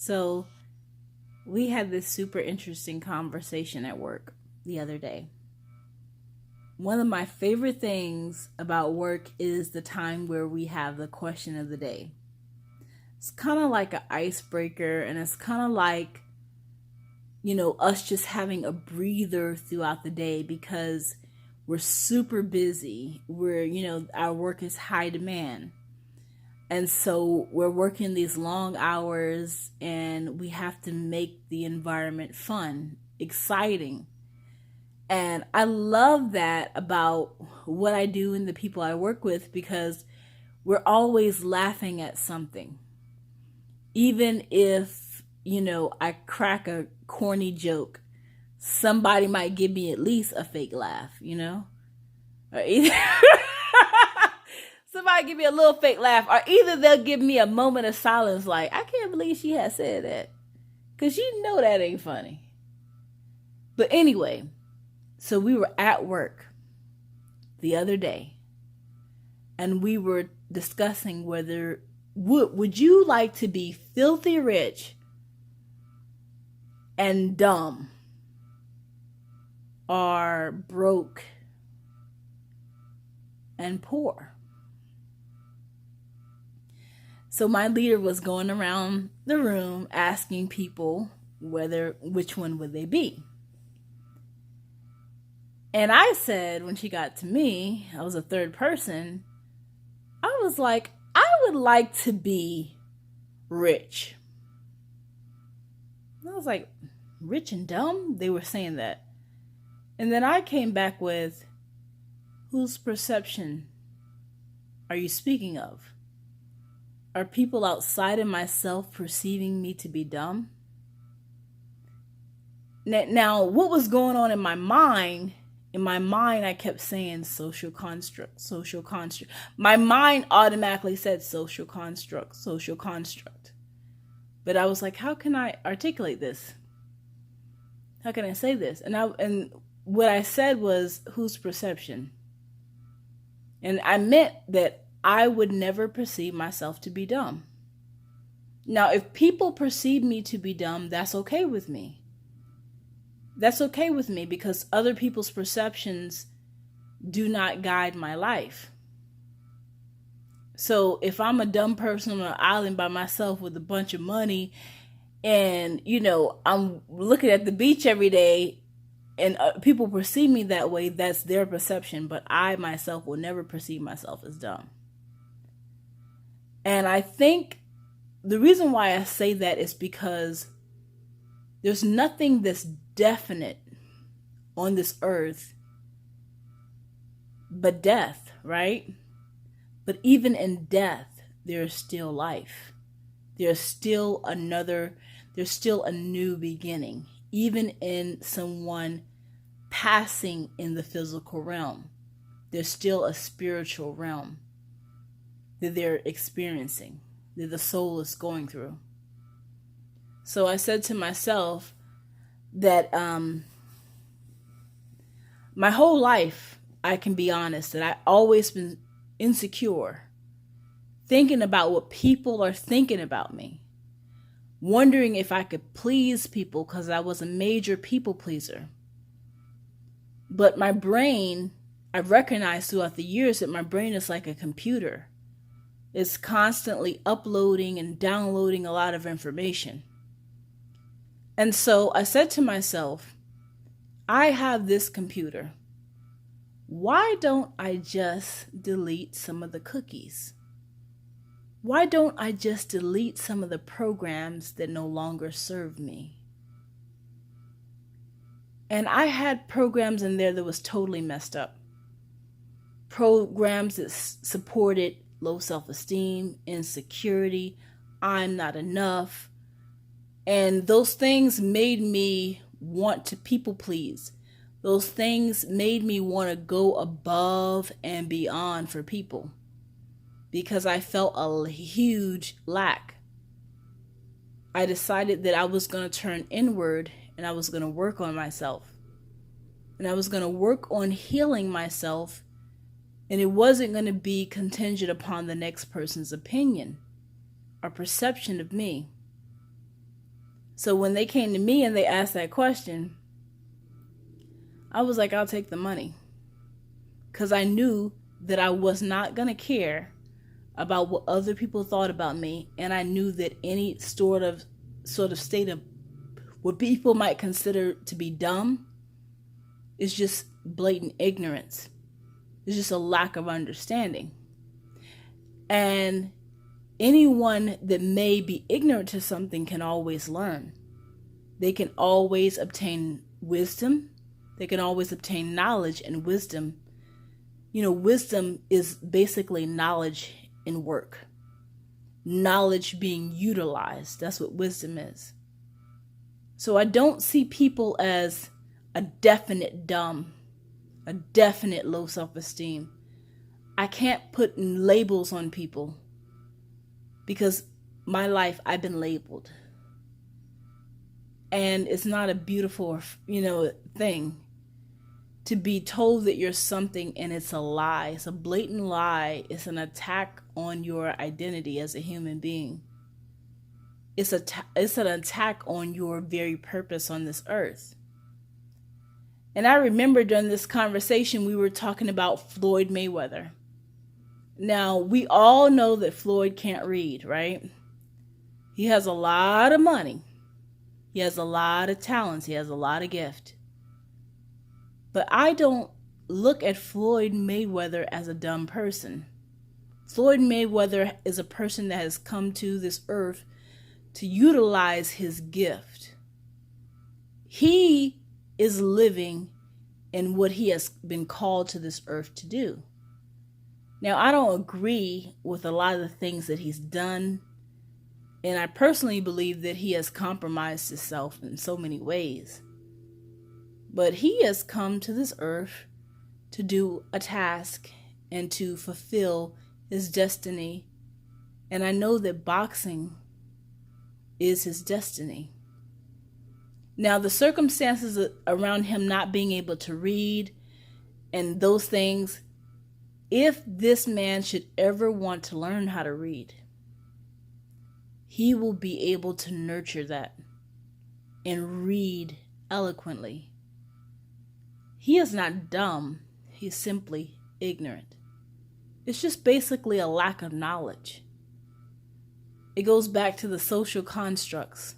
So, we had this super interesting conversation at work the other day. One of my favorite things about work is the time where we have the question of the day. It's kind of like an icebreaker, and it's kind of like, us just having a breather throughout the day because we're super busy. Our work is high demand. And so we're working these long hours and we have to make the environment fun, exciting. And I love that about what I do and the people I work with because we're always laughing at something. Even if, I crack a corny joke, somebody might give me at least a fake laugh. Or either somebody give me a little fake laugh, or either they'll give me a moment of silence like, I can't believe she has said that. Because that ain't funny. But anyway, so we were at work the other day and we were discussing whether would you like to be filthy rich and dumb or broke and poor. So my leader was going around the room asking people which one would they be. And I said, when she got to me, I was a third person, I was like, I would like to be rich. And I was like, rich and dumb? They were saying that. And then I came back with, whose perception are you speaking of? Are people outside of myself perceiving me to be dumb? Now, what was going on in my mind? In my mind, I kept saying social construct, social construct. My mind automatically said social construct, social construct. But I was like, how can I articulate this? How can I say this? And what I said was, whose perception? And I meant that I would never perceive myself to be dumb. Now, if people perceive me to be dumb, that's okay with me. That's okay with me because other people's perceptions do not guide my life. So if I'm a dumb person on an island by myself with a bunch of money and, I'm looking at the beach every day and people perceive me that way, that's their perception. But I myself will never perceive myself as dumb. And I think the reason why I say that is because there's nothing that's definite on this earth but death, right? But even in death, there's still life. There's still a new beginning. Even in someone passing in the physical realm, there's still a spiritual realm that they're experiencing, that the soul is going through. So I said to myself that my whole life, I can be honest, that I've always been insecure, thinking about what people are thinking about me, wondering if I could please people because I was a major people pleaser. But my brain, I've recognized throughout the years that my brain is like a computer. It's constantly uploading and downloading a lot of information. And so I said to myself, I have this computer. Why don't I just delete some of the cookies? Why don't I just delete some of the programs that no longer serve me? And I had programs in there that was totally messed up. Programs that supported low self-esteem, insecurity, I'm not enough. And those things made me want to people please. Those things made me want to go above and beyond for people because I felt a huge lack. I decided that I was going to turn inward and I was going to work on myself. And I was going to work on healing myself. And it wasn't going to be contingent upon the next person's opinion or perception of me. So when they came to me and they asked that question, I was like, I'll take the money. Because I knew that I was not going to care about what other people thought about me. And I knew that any sort of state of what people might consider to be dumb is just blatant ignorance. It's just a lack of understanding. And anyone that may be ignorant to something can always learn. They can always obtain wisdom. They can always obtain knowledge and wisdom. You know, wisdom is basically knowledge in work. Knowledge being utilized. That's what wisdom is. So I don't see people as a definite dumb, a definite low self-esteem. I can't put labels on people because my life, I've been labeled. And it's not a beautiful, thing to be told that you're something and it's a lie. It's a blatant lie. It's an attack on your identity as a human being. It's an attack on your very purpose on this earth. And I remember during this conversation, we were talking about Floyd Mayweather. Now, we all know that Floyd can't read, right? He has a lot of money. He has a lot of talents. He has a lot of gift. But I don't look at Floyd Mayweather as a dumb person. Floyd Mayweather is a person that has come to this earth to utilize his gift. He is living in what he has been called to this earth to do. Now, I don't agree with a lot of the things that he's done. And I personally believe that he has compromised himself in so many ways. But he has come to this earth to do a task and to fulfill his destiny. And I know that boxing is his destiny. Now, the circumstances around him not being able to read and those things, if this man should ever want to learn how to read, he will be able to nurture that and read eloquently. He is not dumb. He's simply ignorant. It's just basically a lack of knowledge. It goes back to the social constructs,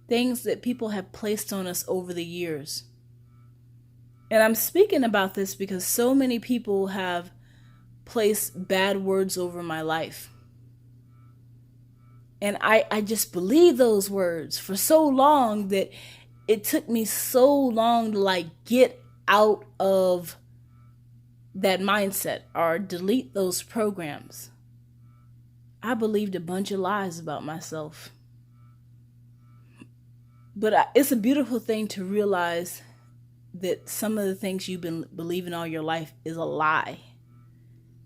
things that people have placed on us over the years. And I'm speaking about this because so many people have placed bad words over my life. And I just believed those words for so long that it took me so long to get out of that mindset or delete those programs. I believed a bunch of lies about myself. But it's a beautiful thing to realize that some of the things you've been believing all your life is a lie.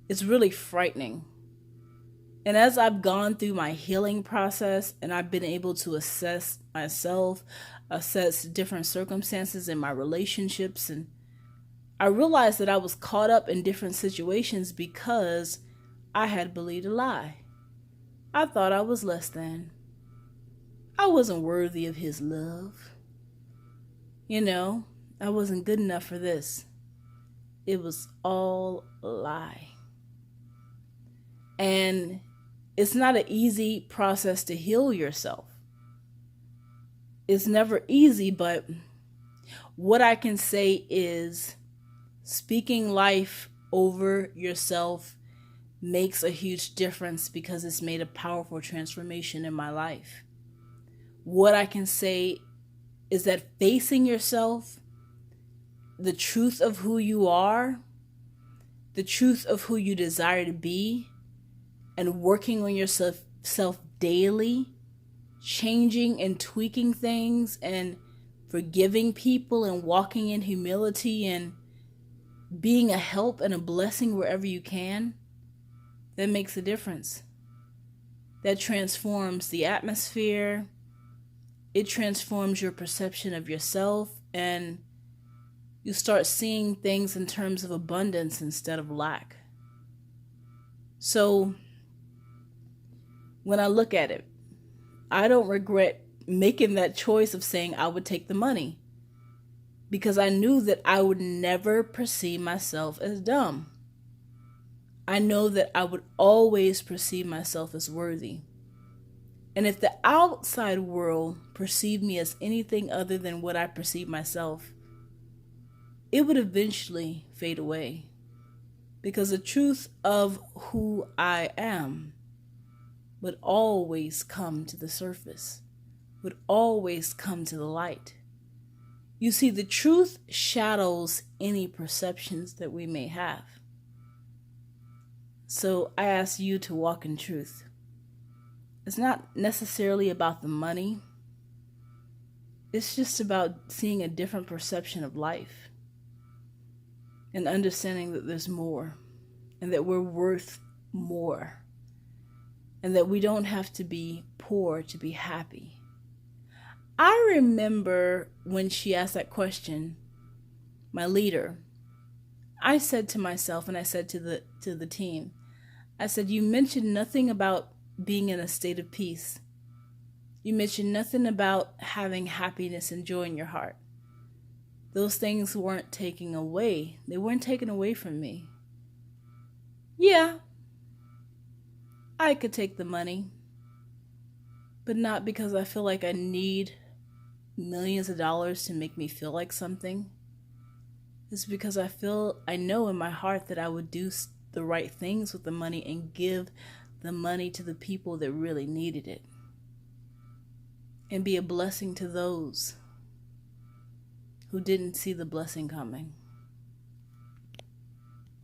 It's really frightening. And as I've gone through my healing process and I've been able to assess myself, assess different circumstances in my relationships, and I realized that I was caught up in different situations because I had believed a lie. I thought I was less than. I wasn't worthy of his love. I wasn't good enough for this. It was all a lie. And it's not an easy process to heal yourself. It's never easy, but what I can say is speaking life over yourself makes a huge difference because it's made a powerful transformation in my life. What I can say is that facing yourself, the truth of who you are, the truth of who you desire to be, and working on yourself daily, changing and tweaking things and forgiving people and walking in humility and being a help and a blessing wherever you can, that makes a difference. That transforms the atmosphere. It transforms your perception of yourself, and you start seeing things in terms of abundance instead of lack. So when I look at it, I don't regret making that choice of saying I would take the money, because I knew that I would never perceive myself as dumb. I know that I would always perceive myself as worthy. And if the outside world perceived me as anything other than what I perceive myself, it would eventually fade away. Because the truth of who I am would always come to the surface, would always come to the light. You see, the truth shadows any perceptions that we may have. So I ask you to walk in truth. It's not necessarily about the money. It's just about seeing a different perception of life and understanding that there's more and that we're worth more and that we don't have to be poor to be happy. I remember when she asked that question, my leader, I said to myself, and I said to the team, I said, you mentioned nothing about being in a state of peace. You mentioned nothing about having happiness and joy in your heart. Those things weren't taken away. They weren't taken away from me. Yeah, I could take the money, but not because I feel like I need millions of dollars to make me feel like something. It's because I know in my heart that I would do the right things with the money and give the money to the people that really needed it and be a blessing to those who didn't see the blessing coming.